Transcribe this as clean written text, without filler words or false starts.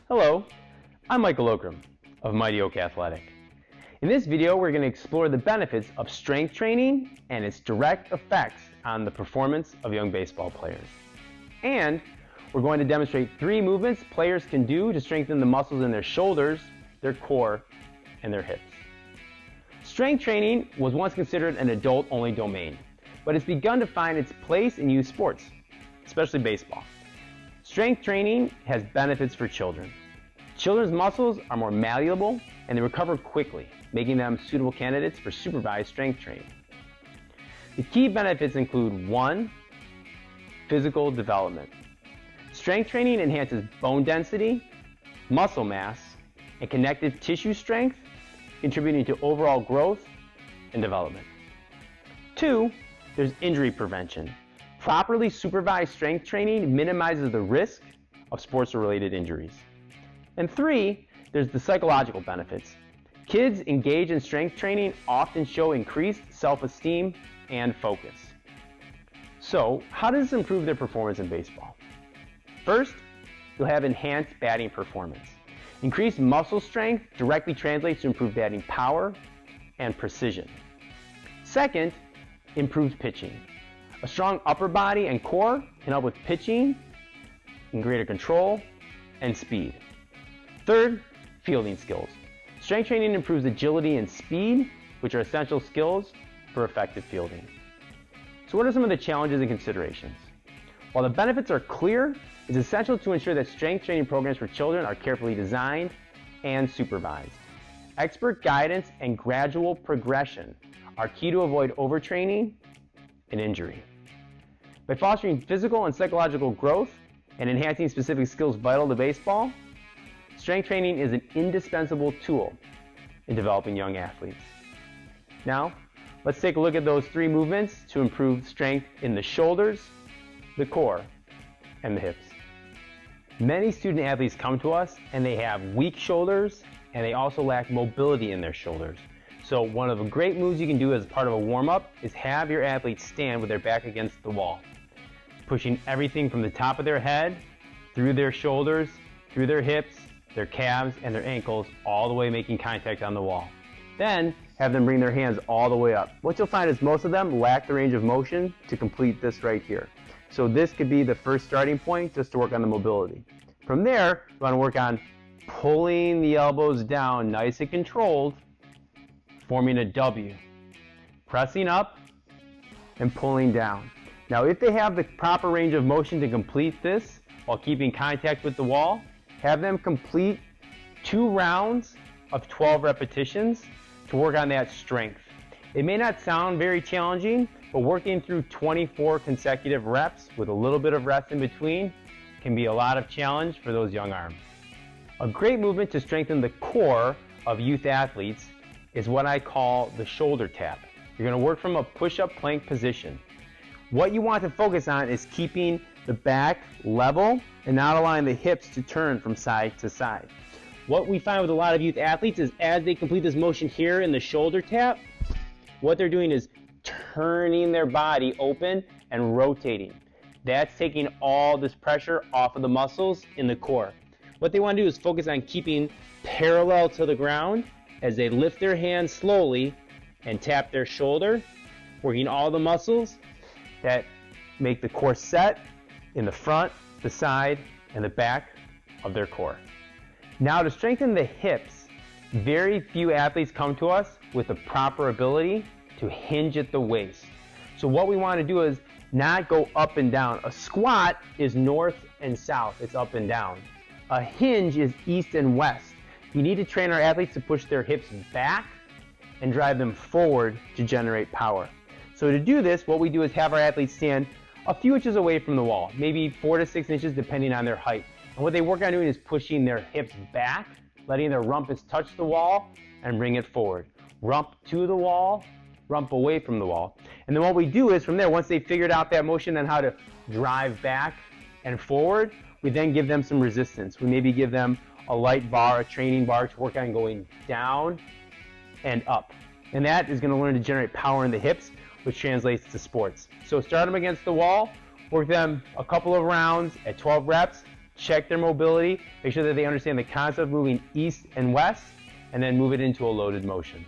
Hello, I'm Mike Ockrim of Mighty Oak Athletic. In this video, we're going to explore the benefits of strength training and its direct effects on the performance of young baseball players. And we're going to demonstrate 3 movements players can do to strengthen the muscles in their shoulders, their core, and their hips. Strength training was once considered an adult-only domain, but it's begun to find its place in youth sports, especially baseball. Strength training has benefits for children. Children's muscles are more malleable and they recover quickly, making them suitable candidates for supervised strength training. The key benefits include 1. Physical development. Strength training enhances bone density, muscle mass, and connective tissue strength, contributing to overall growth and development. 2. There's injury prevention. Properly supervised strength training minimizes the risk of sports-related injuries. And 3, there's the psychological benefits. Kids engaged in strength training often show increased self-esteem and focus. So, how does this improve their performance in baseball? First, you'll have enhanced batting performance. Increased muscle strength directly translates to improved batting power and precision. Second, improved pitching. A strong upper body and core can help with pitching and greater control and speed. Third, fielding skills. Strength training improves agility and speed, which are essential skills for effective fielding. So what are some of the challenges and considerations? While the benefits are clear, it's essential to ensure that strength training programs for children are carefully designed and supervised. Expert guidance and gradual progression are key to avoid overtraining and injury. By fostering physical and psychological growth and enhancing specific skills vital to baseball, strength training is an indispensable tool in developing young athletes. Now, let's take a look at those 3 movements to improve strength in the shoulders, the core, and the hips. Many student athletes come to us and they have weak shoulders and they also lack mobility in their shoulders. So one of the great moves you can do as part of a warm-up is have your athletes stand with their back against the wall, pushing everything from the top of their head, through their shoulders, through their hips, their calves, and their ankles, all the way making contact on the wall. Then have them bring their hands all the way up. What you'll find is most of them lack the range of motion to complete this right here. So this could be the first starting point just to work on the mobility. From there, you want to work on pulling the elbows down nice and controlled, forming a W, pressing up and pulling down. Now if they have the proper range of motion to complete this while keeping contact with the wall, have them complete 2 rounds of 12 repetitions to work on that strength. It may not sound very challenging, but working through 24 consecutive reps with a little bit of rest in between can be a lot of challenge for those young arms. A great movement to strengthen the core of youth athletes is what I call the shoulder tap. You're going to work from a push-up plank position. What you want to focus on is keeping the back level and not allowing the hips to turn from side to side. What we find with a lot of youth athletes is as they complete this motion here in the shoulder tap, what they're doing is turning their body open and rotating. That's taking all this pressure off of the muscles in the core. What they want to do is focus on keeping parallel to the ground as they lift their hands slowly and tap their shoulder, working all the muscles that make the core set in the front, the side, and the back of their core. Now to strengthen the hips, very few athletes come to us with the proper ability to hinge at the waist. So what we want to do is not go up and down. A squat is north and south, it's up and down. A hinge is east and west. We need to train our athletes to push their hips back and drive them forward to generate power. So to do this, what we do is have our athletes stand a few inches away from the wall, maybe 4 to 6 inches depending on their height. And what they work on doing is pushing their hips back, letting their rumpus touch the wall and bring it forward. Rump to the wall, rump away from the wall. And then what we do is from there, once they've figured out that motion and how to drive back and forward, we then give them some resistance. We maybe give them a light bar, a training bar to work on going down and up. And that is going to learn to generate power in the hips, which translates to sports. So start them against the wall, work them a couple of rounds at 12 reps, check their mobility, make sure that they understand the concept of moving east and west, and then move it into a loaded motion.